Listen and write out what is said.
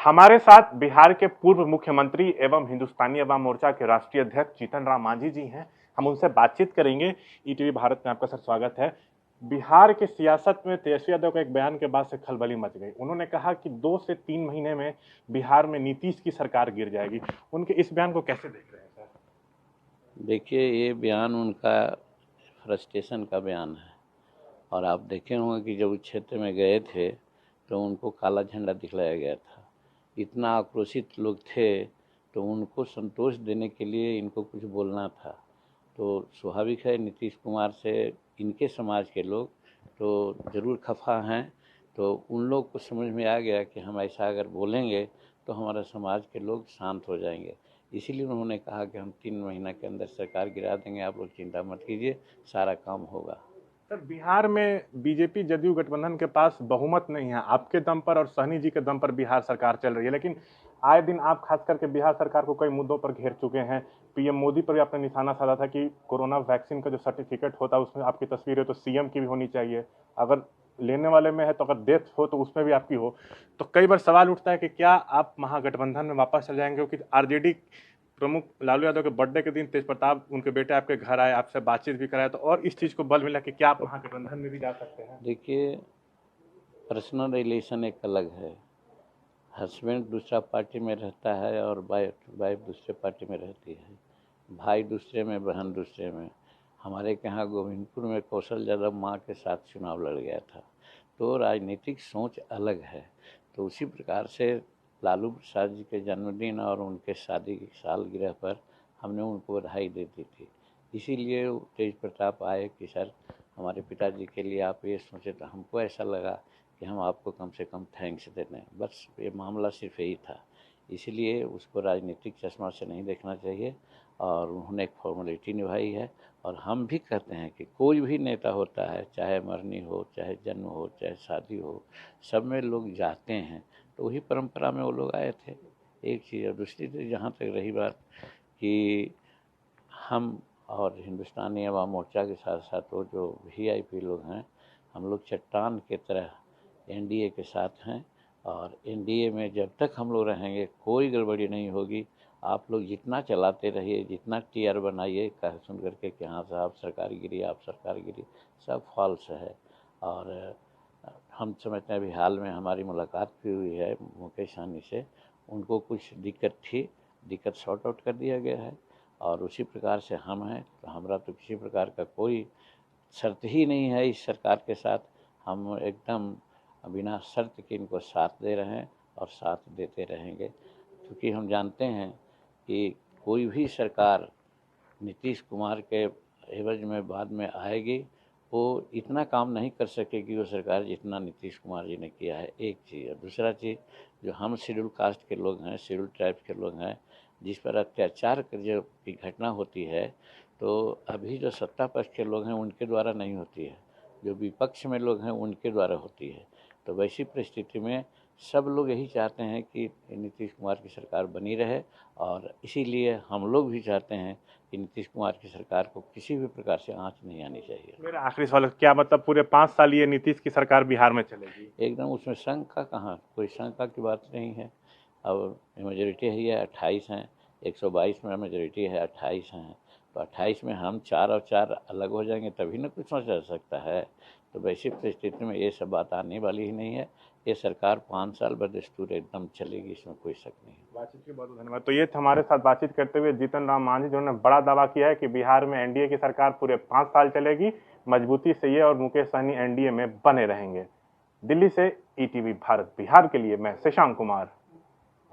हमारे साथ बिहार के पूर्व मुख्यमंत्री एवं हिंदुस्तानी अवाम मोर्चा के राष्ट्रीय अध्यक्ष जीतन राम मांझी जी हैं। हम उनसे बातचीत करेंगे। ईटीवी भारत में आपका सर स्वागत है। बिहार के सियासत में तेजस्वी यादव के एक बयान के बाद से खलबली मच गई। उन्होंने कहा कि 2 से 3 महीने में बिहार में नीतीश की सरकार गिर जाएगी। उनके इस बयान को कैसे देख रहे हैं सर? देखिए, ये बयान उनका फ्रस्ट्रेशन का बयान है और आप देखे होंगे कि जब उस क्षेत्र में गए थे तो उनको काला झंडा दिखलाया गया था। इतना आक्रोशित लोग थे तो उनको संतोष देने के लिए इनको कुछ बोलना था। तो स्वाभाविक है नीतीश कुमार से इनके समाज के लोग तो ज़रूर खफा हैं। तो उन लोग को समझ में आ गया कि हम ऐसा अगर बोलेंगे तो हमारा समाज के लोग शांत हो जाएंगे। इसीलिए उन्होंने कहा कि हम 3 महीना के अंदर सरकार गिरा देंगे, आप लोग चिंता मत कीजिए, सारा काम होगा। सर, बिहार में बीजेपी जदयू गठबंधन के पास बहुमत नहीं है। आपके दम पर और सहनी जी के दम पर बिहार सरकार चल रही है, लेकिन आए दिन आप खास करके बिहार सरकार को कई मुद्दों पर घेर चुके हैं। पीएम मोदी पर भी आपने निशाना साधा था कि कोरोना वैक्सीन का जो सर्टिफिकेट होता है उसमें आपकी तस्वीर है तो सीएम की भी होनी चाहिए, अगर लेने वाले में है तो अगर डेथ हो तो उसमें भी आपकी हो। तो कई बार सवाल उठता है कि क्या आप महागठबंधन में वापस चल जाएंगे, क्योंकि आरजेडी प्रमुख लालू यादव के बर्थडे के दिन तेज प्रताप उनके बेटे आपके घर आए, आपसे बातचीत भी कराया, तो और इस चीज को बल मिला कि क्या आप महागठबंधन में भी जा सकते हैं? देखिए, पर्सनल रिलेशन एक अलग है। हस्बैंड दूसरा पार्टी में रहता है और वाइफ दूसरे पार्टी में रहती है, भाई दूसरे में, बहन दूसरे में। हमारे के यहाँ गोविंदपुर में कौशल यादव माँ के साथ चुनाव लड़ गया था। तो राजनीतिक सोच अलग है। तो उसी प्रकार से लालू प्रसाद जी के जन्मदिन और उनके शादी की सालगिरह पर हमने उनको बधाई दे दी थी। इसीलिए तेज प्रताप आए कि सर हमारे पिताजी के लिए आप ये सोचे, तो हमको ऐसा लगा कि हम आपको कम से कम थैंक्स दे दें। बस ये मामला सिर्फ यही था। इसलिए उसको राजनीतिक चश्मा से नहीं देखना चाहिए और उन्होंने एक फॉर्मेलिटी निभाई है। और हम भी कहते हैं कि कोई भी नेता होता है, चाहे मरनी हो, चाहे जन्म हो, चाहे शादी हो, सब में लोग जाते हैं। तो वही परंपरा में वो लोग आए थे। एक चीज़। और दूसरी चीज़, जहाँ तक रही बात कि हम और हिंदुस्तानी अवाम मोर्चा के साथ साथ वो जो वीआईपी लोग हैं, हम लोग चट्टान की तरह एनडीए के साथ हैं। और एनडीए में जब तक हम लोग रहेंगे कोई गड़बड़ी नहीं होगी। आप लोग जितना चलाते रहिए, जितना टीआर बनाइए कह सुन करके कि हाँ साहब सरकार गिरी, आप सरकार गिरी, सब फॉल्स है। और हम समझते हैं, अभी हाल में हमारी मुलाकात भी हुई है मुकेश सहनी से। उनको कुछ दिक्कत थी, दिक्कत सॉर्ट आउट कर दिया गया है और उसी प्रकार से हम हैं। तो हमारा तो किसी प्रकार का कोई शर्त ही नहीं है इस सरकार के साथ। हम एकदम बिना शर्त के इनको साथ दे रहे हैं और साथ देते रहेंगे, क्योंकि हम जानते हैं कि कोई भी सरकार नीतीश कुमार के एवज में बाद में आएगी, वो इतना काम नहीं कर सकेगी वो सरकार जितना नीतीश कुमार जी ने किया है। एक चीज़। और दूसरा चीज़, जो हम शेड्यूल कास्ट के लोग हैं, शेड्यूल ट्राइब के लोग हैं, जिस पर अत्याचार जो की घटना होती है, तो अभी जो सत्ता पक्ष के लोग हैं उनके द्वारा नहीं होती है, जो विपक्ष में लोग हैं उनके द्वारा होती है। तो वैसी परिस्थिति में सब लोग यही चाहते हैं कि नीतीश कुमार की सरकार बनी रहे और इसीलिए हम लोग भी चाहते हैं कि नीतीश कुमार की सरकार को किसी भी प्रकार से आंच नहीं आनी चाहिए। मेरा आखिरी सवाल, क्या मतलब पूरे 5 साल ये नीतीश की सरकार बिहार में चलेगी? एकदम उसमें शंका कहाँ, कोई शंका की बात नहीं है। अब मेजोरिटी है 28 हैं, 122 में मेजोरिटी है, 28 हैं। तो 28 में हम 4 और 4 अलग हो जाएंगे तभी ना कुछ सोचा जा सकता है। तो वैसी परिस्थिति में ये सब बात आने वाली ही नहीं है। ये सरकार 5 साल बदस्तूर एकदम चलेगी, इसमें कोई शक नहीं है। बातचीत के बहुत धन्यवाद। तो ये था हमारे साथ बातचीत करते हुए जीतन राम मांझी, जिन्होंने बड़ा दावा किया है कि बिहार में एनडीए की सरकार पूरे 5 साल चलेगी, मजबूती से ये और मुकेश सहनी एनडीए में बने रहेंगे। दिल्ली से ईटीवी भारत बिहार के लिए मैं शशांक कुमार।